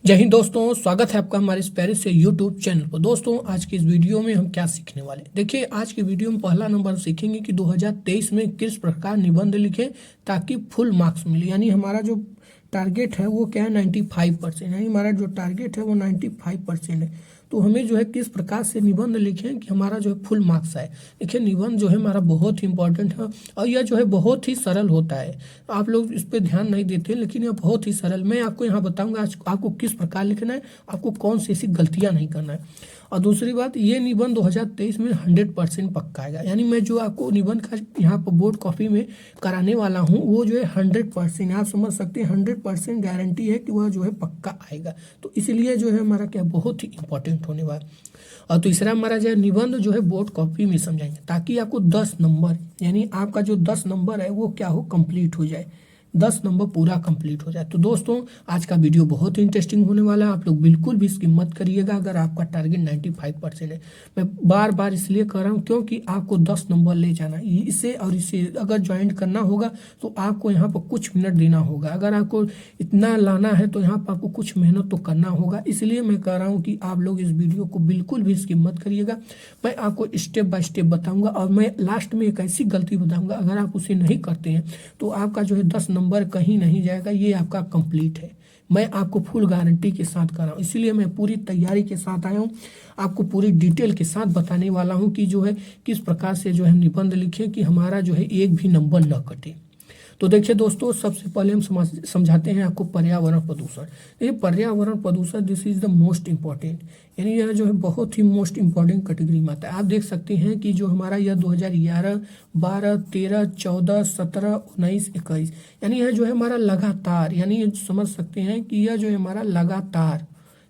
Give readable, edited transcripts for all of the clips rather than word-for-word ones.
जय हिंद दोस्तों, स्वागत है आपका हमारे इस प्यारे से यूट्यूब चैनल पर। दोस्तों, आज की इस वीडियो में हम क्या सीखने वाले हैं? देखिए, आज की वीडियो में पहला नंबर सीखेंगे कि 2023 में किस प्रकार निबंध लिखें ताकि फुल मार्क्स मिले। यानी हमारा जो टारगेट है वो क्या है, 95%। यानी हमारा जो टारगेट है वो 95% है। तो हमें जो है किस प्रकार से निबंध लिखें कि हमारा जो है फुल मार्क्स आए। देखिए, निबंध जो है हमारा बहुत ही इंपॉर्टेंट है और यह जो है बहुत ही सरल होता है। आप लोग इस पर ध्यान नहीं देते, लेकिन यह बहुत ही सरल। मैं आपको यहाँ बताऊंगा आज आपको किस प्रकार लिखना है, आपको कौन सी ऐसी गलतियाँ नहीं करना है। और दूसरी बात, ये निबंध 2023 में 100% पक्का आएगा। यानी मैं जो आपको निबंध का यहाँ पर बोर्ड कॉपी में कराने वाला हूँ वो जो है 100%, आप समझ सकते हैं 100% गारंटी है कि वह जो है पक्का आएगा। तो इसलिए जो है हमारा क्या बहुत ही इंपॉर्टेंट होने वाला। और तीसरा हमारा जो है निबंध जो है बोर्ड कॉपी में समझाएंगे ताकि आपको 10 नंबर, यानी आपका जो 10 नंबर है वो क्या हो, कंप्लीट हो जाए, 10 नंबर पूरा कंप्लीट हो जाए। तो दोस्तों, आज का वीडियो बहुत ही इंटरेस्टिंग होने वाला है। आप लोग बिल्कुल भी इसकी मत करिएगा अगर आपका टारगेट 95% है। मैं बार बार इसलिए कर रहा हूँ क्योंकि आपको 10 नंबर ले जाना है। इसे और इसे अगर ज्वाइन करना होगा तो आपको यहाँ पर कुछ मिनट देना होगा। अगर आपको इतना लाना है तो यहाँ पर आपको कुछ मेहनत तो करना होगा। इसलिए मैं कह रहा हूँ कि आप लोग इस वीडियो को बिल्कुल भी इसकी मत करिएगा। मैं आपको स्टेप बाय स्टेप बताऊँगा और मैं लास्ट में एक ऐसी गलती बताऊँगा, अगर आप उसे नहीं करते हैं तो आपका जो है 10 नंबर कहीं नहीं जाएगा, ये आपका कंप्लीट है। मैं आपको फुल गारंटी के साथ कर रहा हूँ, इसलिए मैं पूरी तैयारी के साथ आया हूँ। आपको पूरी डिटेल के साथ बताने वाला हूँ कि जो है किस प्रकार से जो है निबंध लिखें कि हमारा जो है एक भी नंबर न कटे। तो देखिए दोस्तों, सबसे पहले हम समझाते हैं आपको पर्यावरण प्रदूषण। ये पर्यावरण प्रदूषण this is the most important, यानी यह जो है बहुत ही मोस्ट इम्पॉर्टेंट कैटेगरी में आता है। आप देख सकते हैं कि जो हमारा यह 2011, 12, 13, 14, 17, 19, 21, यानी यह जो है हमारा लगातार, यानी ये समझ सकते हैं कि यह जो है हमारा लगातार,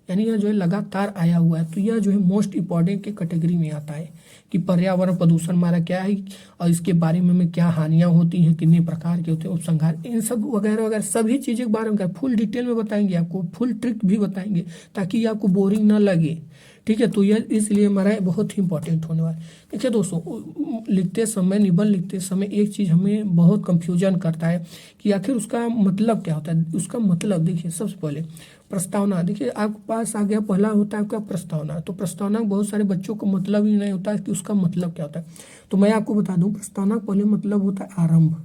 यानी यह जो है लगातार आया हुआ है। तो यह जो है मोस्ट इम्पॉर्टेंट के कैटेगरी में आता है कि पर्यावरण प्रदूषण हमारा क्या है और इसके बारे में हमें क्या हानियां होती हैं, कितने प्रकार के होते हैं, उपसंहार, इन सब वगैरह वगैरह सभी चीज़ों के बारे में फुल डिटेल में बताएंगे, आपको फुल ट्रिक भी बताएंगे ताकि आपको बोरिंग ना लगे। ठीक है, तो यह इसलिए हमारा बहुत ही इंपॉर्टेंट होने वाला है। देखिए दोस्तों, लिखते समय, निबंध लिखते समय एक चीज़ हमें बहुत कंफ्यूजन करता है कि आखिर उसका मतलब क्या होता है। उसका मतलब देखिए, सबसे पहले प्रस्तावना। देखिए, आपके पास आ गया, पहला होता है आपका प्रस्तावना। तो प्रस्तावना बहुत सारे बच्चों को मतलब ही नहीं होता है कि उसका मतलब क्या होता है। तो मैं आपको बता दूं, प्रस्तावना का पहले मतलब होता है आरंभ,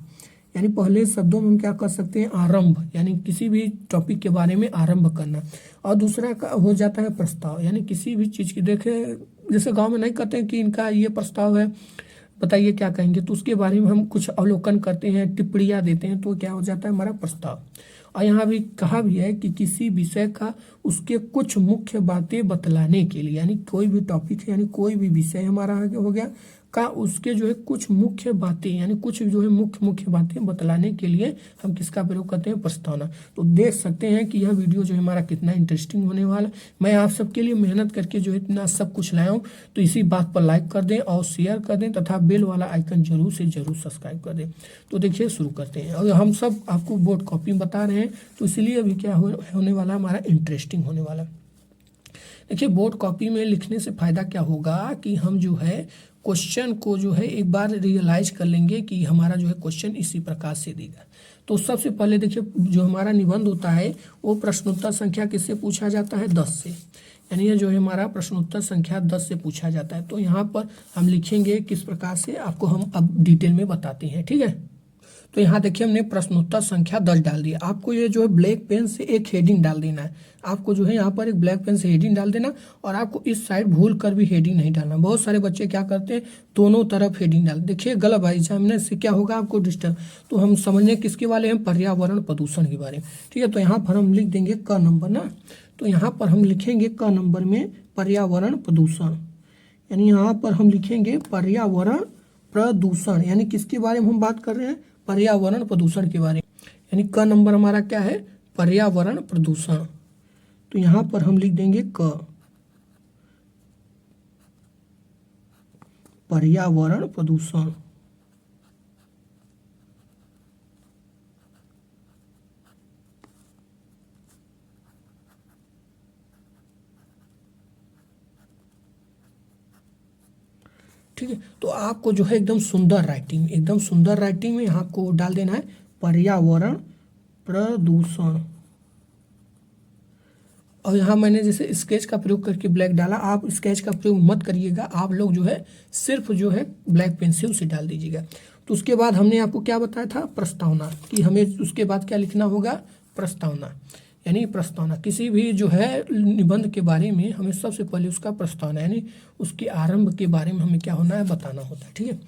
यानी पहले शब्दों में हम क्या कर सकते हैं, आरंभ, यानी किसी भी टॉपिक के बारे में आरंभ करना। और दूसरा का हो जाता है प्रस्ताव, यानी किसी भी चीज़ की, देखे जैसे गांव में नहीं कहते हैं कि इनका ये प्रस्ताव है, बताइए क्या कहेंगे, तो उसके बारे में हम कुछ अवलोकन करते हैं, टिप्पणियाँ देते हैं, तो क्या हो जाता है हमारा प्रस्ताव। और यहाँ भी कहा भी है कि किसी विषय का उसके कुछ मुख्य बातें बतलाने के लिए, यानी कोई भी टॉपिक है, यानी कोई भी विषय हमारा आगे हो गया का उसके जो है कुछ मुख्य बातें, यानी कुछ जो है मुख्य मुख्य बातें बतलाने के लिए हम किसका प्रयोग करते हैं, प्रस्तावना। तो देख सकते हैं कि यह वीडियो जो है हमारा कितना इंटरेस्टिंग होने वाला। मैं आप सबके लिए मेहनत करके जो है इतना सब कुछ लाया हूँ। तो इसी बात पर लाइक कर दें और शेयर कर दें तथा बेल वाला आइकन जरूर से जरूर सब्सक्राइब कर दें। तो देखिए, शुरू करते हैं। और हम सब आपको बोर्ड कॉपी में बता रहे हैं, तो इसलिए अभी क्या होने वाला, हमारा इंटरेस्टिंग होने वाला। देखिए, बोर्ड कॉपी में लिखने से फ़ायदा क्या होगा कि हम जो है क्वेश्चन को जो है एक बार रियलाइज कर लेंगे कि हमारा जो है क्वेश्चन इसी प्रकार से देगा। तो सबसे पहले देखिए, जो हमारा निबंध होता है वो प्रश्नोत्तर संख्या किससे पूछा जाता है, 10 से। यानी ये जो है हमारा प्रश्नोत्तर संख्या 10 से पूछा जाता है। तो यहाँ पर हम लिखेंगे किस प्रकार से, आपको हम अब डिटेल में बताते हैं। ठीक है, तो यहाँ देखिए हमने प्रश्नोत्तर संख्या 10 डाल दिया। आपको ये जो है ब्लैक पेन से एक हेडिंग डाल देना है। आपको जो है यहाँ पर एक ब्लैक पेन से हेडिंग डाल देना, और आपको इस साइड भूल कर भी हेडिंग नहीं डालना। बहुत सारे बच्चे क्या करते हैं, दोनों तरफ हेडिंग डाल, देखिए गलत भाई, सामने से क्या होगा, आपको डिस्टर्ब। तो हम समझने किसके वाले हैं, पर्यावरण प्रदूषण के बारे में। ठीक है, तो यहाँ पर हम लिख देंगे क नंबर ना। तो यहाँ पर हम लिखेंगे क नंबर में पर्यावरण प्रदूषण, यानी यहाँ पर हम लिखेंगे पर्यावरण प्रदूषण, यानी किसके बारे में हम बात कर रहे हैं, पर्यावरण प्रदूषण के बारे में। यानी क नंबर हमारा क्या है, पर्यावरण प्रदूषण। तो यहाँ पर हम लिख देंगे क, पर्यावरण प्रदूषण। ठीक है, तो आपको जो है एकदम सुंदर राइटिंग, एकदम सुंदर राइटिंग में यहाँ को डाल देना है पर्यावरण प्रदूषण। और यहाँ मैंने जैसे स्केच का प्रयोग करके ब्लैक डाला, आप स्केच का प्रयोग मत करिएगा, आप लोग जो है सिर्फ जो है ब्लैक पेंसिल से डाल दीजिएगा। तो उसके बाद हमने आपको क्या बताया था, प्रस्तावना, कि हमें उसके बाद क्या लिखना होगा, प्रस्तावना। यानी प्रस्तावना किसी भी जो है निबंध के बारे में हमें सबसे पहले उसका प्रस्तावना यानी उसके आरंभ के बारे में हमें क्या होना है, बताना होता है। ठीक है,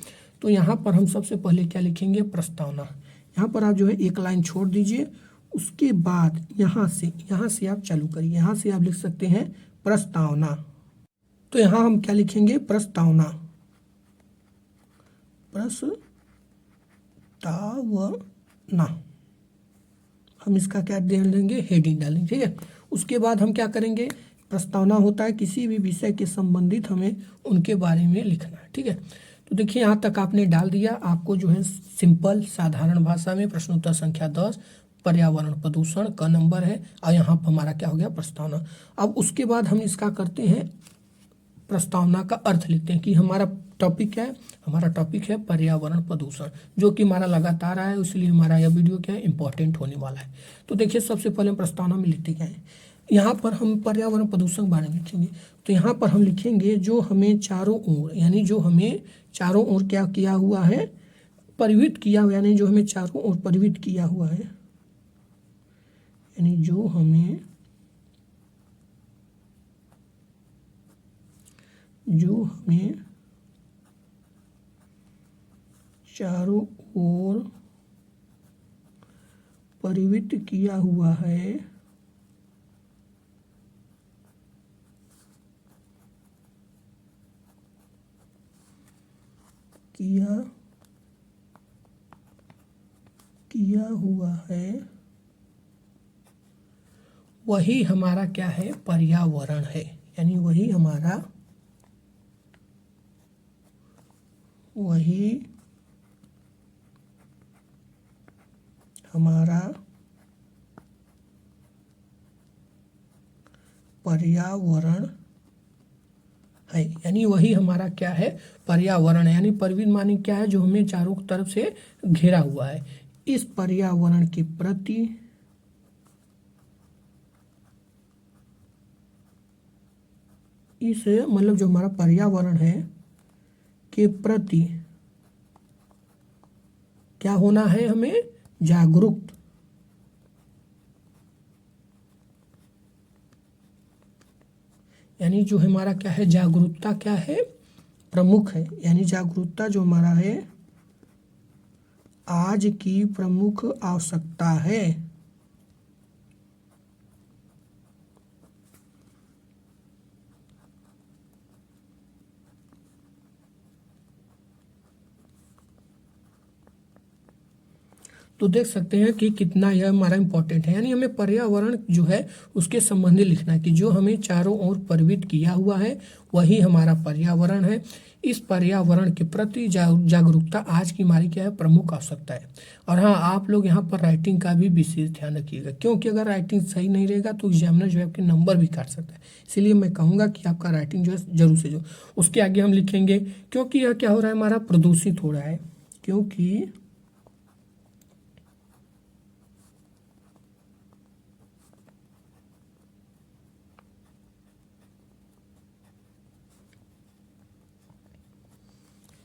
तो यहाँ पर हम सबसे पहले क्या लिखेंगे, प्रस्तावना। यहाँ पर आप जो है एक लाइन छोड़ दीजिए, उसके बाद यहाँ से आप चालू करिए, यहाँ से आप लिख सकते हैं प्रस्तावना। तो यहाँ हम क्या लिखेंगे, प्रस्तावना, प्रस्तावना। हम इसका क्या डाल देंगे, हेडिंग डालेंगे। ठीक है, उसके बाद हम क्या करेंगे, प्रस्तावना होता है किसी भी विषय के संबंधित हमें उनके बारे में लिखना है। ठीक है, तो देखिए यहाँ तक आपने डाल दिया, आपको जो है सिंपल साधारण भाषा में प्रश्नोत्तर संख्या 10 पर्यावरण प्रदूषण का नंबर है, और यहाँ पर हमारा क्या हो गया, प्रस्तावना। अब उसके बाद हम इसका करते हैं, प्रस्तावना का अर्थ लिखते हैं कि हमारा टॉपिक क्या है, हमारा टॉपिक है पर्यावरण प्रदूषण, जो कि हमारा लगातार आया है, इसलिए हमारा यह वीडियो क्या है, इंपॉर्टेंट होने वाला है। तो देखिए सबसे पहले हम प्रस्तावना में लिखते क्या है, यहाँ पर हम पर्यावरण प्रदूषण के बारे में लिखेंगे। तो यहाँ पर हम लिखेंगे जो हमें चारों ओर, यानी जो हमें चारों ओर क्या किया हुआ है, परिवित किया हुआ, यानी जो हमें चारों ओर परिवित किया हुआ है, यानी जो हमें चारों ओर परिवित किया हुआ है, किया हुआ है, वही हमारा क्या है, पर्यावरण है। यानी वही हमारा पर्यावरण है। यानी वही हमारा क्या है, पर्यावरण है। यानी परिवित माने क्या है, जो हमें चारों तरफ से घेरा हुआ है। इस पर्यावरण के प्रति इस मतलब जो हमारा पर्यावरण है के प्रति क्या होना है, हमें जागरूक। यानी जो हमारा क्या है, जागरूकता क्या है, प्रमुख है। यानी जागरूकता जो हमारा है आज की प्रमुख आवश्यकता है। तो देख सकते हैं कि कितना यह हमारा इंपॉर्टेंट है। यानी हमें पर्यावरण जो है उसके संबंधी लिखना है कि जो हमें चारों ओर परिवित किया हुआ है वही हमारा पर्यावरण है। इस पर्यावरण के प्रति जागरूकता आज की हमारी क्या है, प्रमुख आवश्यकता है। और हाँ, आप लोग यहाँ पर राइटिंग का भी विशेष ध्यान रखिएगा, क्योंकि अगर राइटिंग सही नहीं रहेगा तो एग्जामिनर जो है आपके नंबर भी काट सकता है। इसीलिए मैं कहूँगा कि आपका राइटिंग जो है जरूर से जो उसके आगे हम लिखेंगे, क्योंकि यह क्या हो रहा है, हमारा प्रदूषित हो रहा है, क्योंकि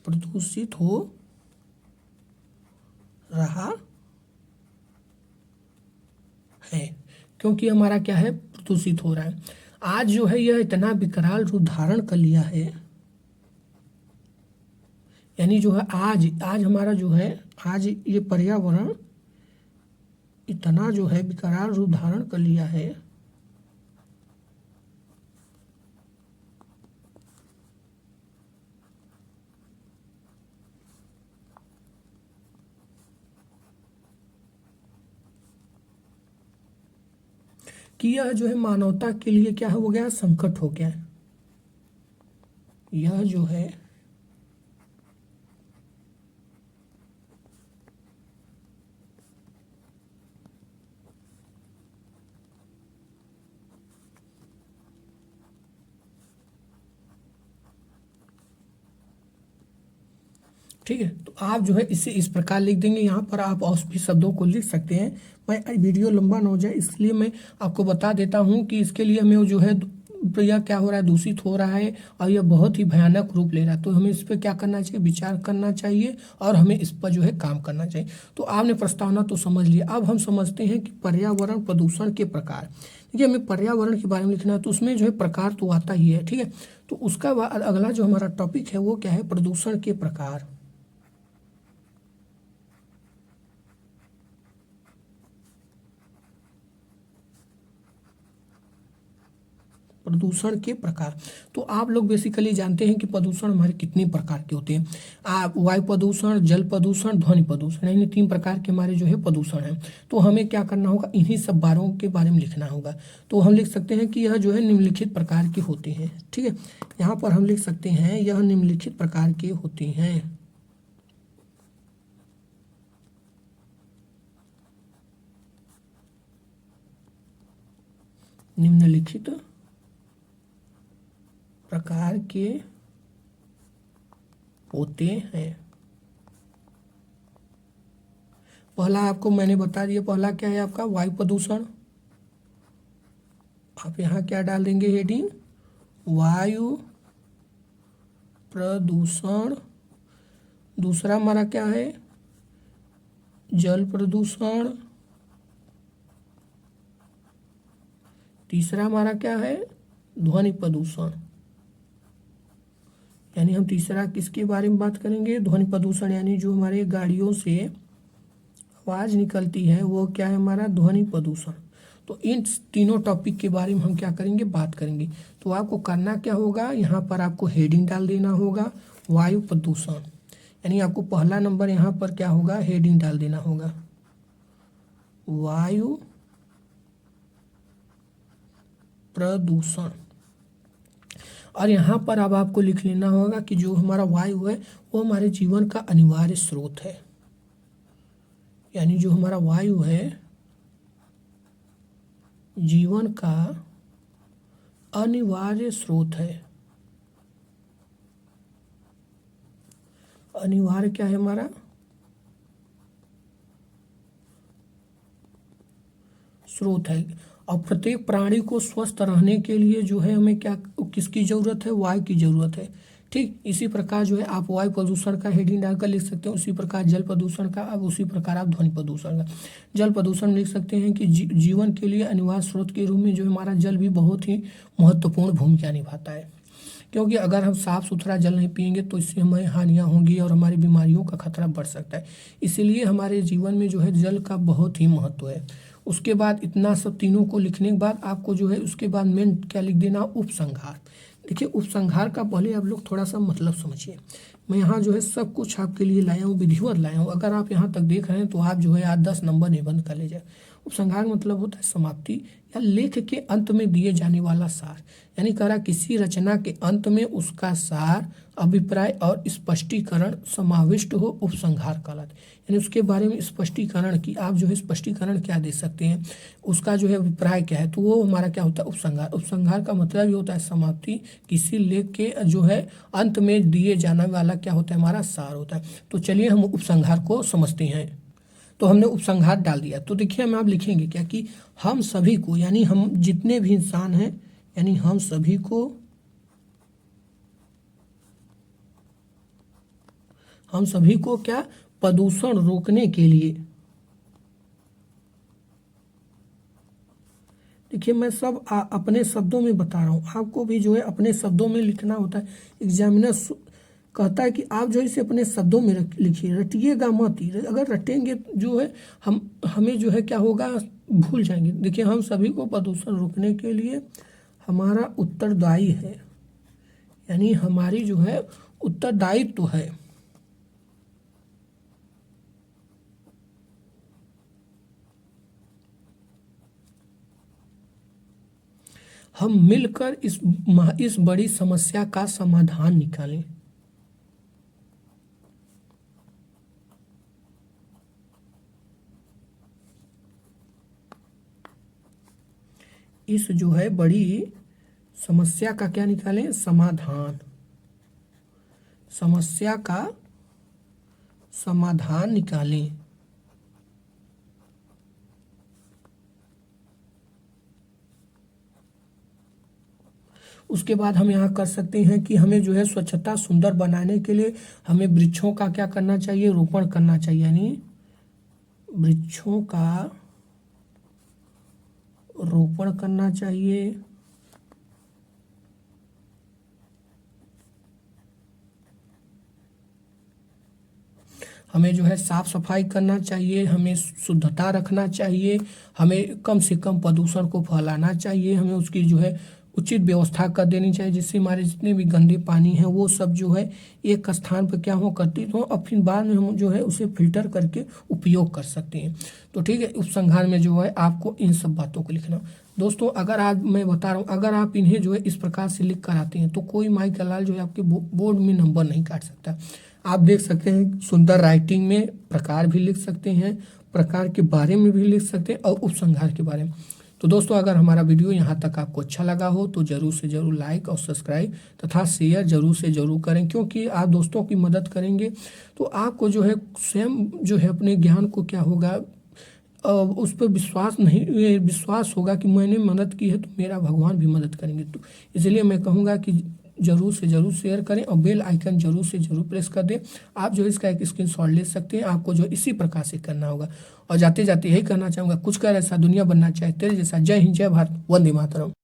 प्रदूषित हो रहा है, क्योंकि हमारा क्या है, प्रदूषित हो रहा है। आज जो है यह इतना विकराल रूप धारण कर लिया है, यानी जो है आज आज हमारा जो है, आज ये पर्यावरण इतना जो है विकराल रूप धारण कर लिया है कि यह जो है मानवता के लिए क्या हो गया, संकट हो गया है। यह जो है ठीक है, तो आप जो है इसे इस प्रकार लिख देंगे। यहाँ पर आप और भी शब्दों को लिख सकते हैं। मैं वीडियो लंबा ना हो जाए इसलिए मैं आपको बता देता हूँ कि इसके लिए हमें जो है यह क्या हो रहा है, दूषित हो रहा है और यह बहुत ही भयानक रूप ले रहा है। तो हमें इस पर क्या करना चाहिए, विचार करना चाहिए और हमें इस पर जो है काम करना चाहिए। तो आपने प्रस्तावना तो समझ लिया, अब हम समझते हैं कि पर्यावरण प्रदूषण के प्रकार। देखिए, हमें पर्यावरण के बारे में लिखना है तो उसमें जो है प्रकार तो आता ही है। ठीक है, तो उसका अगला जो हमारा टॉपिक है वो क्या है, प्रदूषण के प्रकार। प्रदूषण के प्रकार। तो आप लोग बेसिकली जानते हैं कि प्रदूषण हमारे कितने प्रकार के होते हैं। आप वायु प्रदूषण, जल प्रदूषण, ध्वनि प्रदूषण, इन 3 प्रकार के हमारे जो है प्रदूषण हैं। तो हमें क्या करना होगा, इन्हीं सब बारों के बारे में लिखना होगा। तो हम लिख सकते हैं कि यह जो है निम्नलिखित प्रकार के होते हैं। ठीक है, यहाँ पर हम लिख सकते हैं यह निम्नलिखित प्रकार के होते हैं। निम्नलिखित प्रकार के होते हैं। पहला आपको मैंने बता दिया, पहला क्या है आपका वायु प्रदूषण। आप यहाँ क्या डाल देंगे हेडिंग, वायु प्रदूषण। दूसरा हमारा क्या है, जल प्रदूषण। तीसरा हमारा क्या है, ध्वनि प्रदूषण। यानी हम तीसरा किसके बारे में बात करेंगे, ध्वनि प्रदूषण, यानी जो हमारे गाड़ियों से आवाज़ निकलती है वो क्या है हमारा ध्वनि प्रदूषण। तो इन तीनों टॉपिक के बारे में हम क्या करेंगे, बात करेंगे। तो आपको करना क्या होगा, यहाँ पर आपको हेडिंग डाल देना होगा वायु प्रदूषण। यानी आपको पहला नंबर यहाँ पर क्या होगा, हेडिंग डाल देना होगा वायु प्रदूषण। और यहाँ पर अब आपको लिख लेना होगा कि जो हमारा वायु है वो हमारे जीवन का अनिवार्य स्रोत है। यानी जो हमारा वायु है जीवन का अनिवार्य स्रोत है। अनिवार्य क्या है हमारा, स्रोत है। और प्रत्येक प्राणी को स्वस्थ रहने के लिए जो है हमें क्या, किसकी जरूरत है, वायु की जरूरत है। ठीक, इसी प्रकार जो है आप वायु प्रदूषण का हेडिंग डालकर लिख सकते हैं। उसी प्रकार जल प्रदूषण का, अब उसी प्रकार आप ध्वनि प्रदूषण का। जल प्रदूषण लिख सकते हैं कि जीवन के लिए अनिवार्य स्रोत के रूप में जो हमारा जल भी बहुत ही महत्वपूर्ण भूमिका निभाता है। क्योंकि अगर हम साफ़ सुथरा जल नहीं पिएंगे तो इससे हमें हानियाँ होंगी और हमारी बीमारियों का खतरा बढ़ सकता है। इसीलिए हमारे जीवन में जो है जल का बहुत ही महत्व है। उसके बाद इतना सब तीनों को लिखने के बाद आपको जो है उसके बाद मेन क्या लिख देना, उपसंहार। देखिए, उपसंहार का पहले आप लोग थोड़ा सा मतलब समझिए। मैं यहाँ जो है सब कुछ आपके लिए लाया हूँ, विधिवत लाया हूँ। अगर आप यहाँ तक देख रहे हैं तो आप जो है आज 10 नंबर निबंध कर ले जाए। उपसंहार मतलब होता है समाप्ति या लेख के अंत में दिए जाने वाला सार। यानी करा किसी रचना के अंत में उसका सार, अभिप्राय और स्पष्टीकरण समाविष्ट हो, उपसंहार कहलाता है। यानी उसके बारे में स्पष्टीकरण की आप जो है स्पष्टीकरण क्या दे सकते हैं, उसका जो है अभिप्राय क्या है, तो वो हमारा क्या होता है, उपसंहार। उपसंहार का मतलब ये होता है समाप्ति, किसी लेख के जो है अंत में दिए जाने वाला क्या होता है, हमारा सार होता है। तो चलिए हम उपसंहार को समझते हैं। तो हमने उपसंहार डाल दिया। तो देखिए हम आप लिखेंगे क्या कि हम सभी को, यानी हम जितने भी इंसान हैं, यानी हम सभी को क्या, प्रदूषण रोकने के लिए। देखिए मैं सब अपने शब्दों में बता रहा हूँ, आपको भी जो है अपने शब्दों में लिखना होता है। एग्जामिनर कहता है कि आप जो है इसे अपने शब्दों में लिखिए, रटिएगा मत ही। अगर रटेंगे जो है हमें जो है क्या होगा, भूल जाएंगे। देखिए हम सभी को प्रदूषण रोकने के लिए हमारा उत्तरदायी है, यानी हमारी जो है उत्तरदायित्व है। हम मिलकर इस बड़ी समस्या का समाधान निकालें। इस जो है बड़ी समस्या का क्या निकालें, समाधान। समस्या का समाधान निकालें। उसके बाद हम यहाँ कर सकते हैं कि हमें जो है स्वच्छता सुंदर बनाने के लिए हमें वृक्षों का क्या करना चाहिए, रोपण करना चाहिए, यानी वृक्षों का रोपण करना चाहिए। हमें जो है साफ सफाई करना चाहिए, हमें शुद्धता रखना चाहिए, हमें कम से कम प्रदूषण को फैलाना चाहिए, हमें उसकी जो है उचित व्यवस्था कर देनी चाहिए, जिससे हमारे जितने भी गंदे पानी हैं वो सब जो है एक स्थान पर क्या हो एकत्रित हो और फिर बाद में हम जो है उसे फिल्टर करके उपयोग कर सकते हैं। तो ठीक है, उपसंहार में जो है आपको इन सब बातों को लिखना। दोस्तों अगर आज मैं बता रहा हूँ, अगर आप इन्हें जो है इस प्रकार से लिख कर आते हैं तो कोई माई का लाल जो है आपके बोर्ड में नंबर नहीं काट सकता। आप देख सकते हैं सुंदर राइटिंग में प्रकार भी लिख सकते हैं, प्रकार के बारे में भी लिख सकते हैं और उपसंहार के बारे में। तो दोस्तों अगर हमारा वीडियो यहाँ तक आपको अच्छा लगा हो तो ज़रूर से ज़रूर लाइक और सब्सक्राइब तथा शेयर ज़रूर से ज़रूर करें, क्योंकि आप दोस्तों की मदद करेंगे तो आपको जो है स्वयं जो है अपने ज्ञान को क्या होगा, उस पर विश्वास होगा कि मैंने मदद की है तो मेरा भगवान भी मदद करेंगे। तो इसलिए मैं कहूँगा कि ज़रूर से ज़रूर शेयर करें और बेल आइकन ज़रूर से ज़रूर प्रेस कर दें। आप जो इसका एक स्क्रीनशॉट ले सकते हैं, आपको जो इसी प्रकार से करना होगा। और जाते जाते यही कहना चाहूँगा, कुछ कर ऐसा दुनिया बनना चाहे तेरे जैसा। जय हिंद, जय भारत, वंदे मातरम।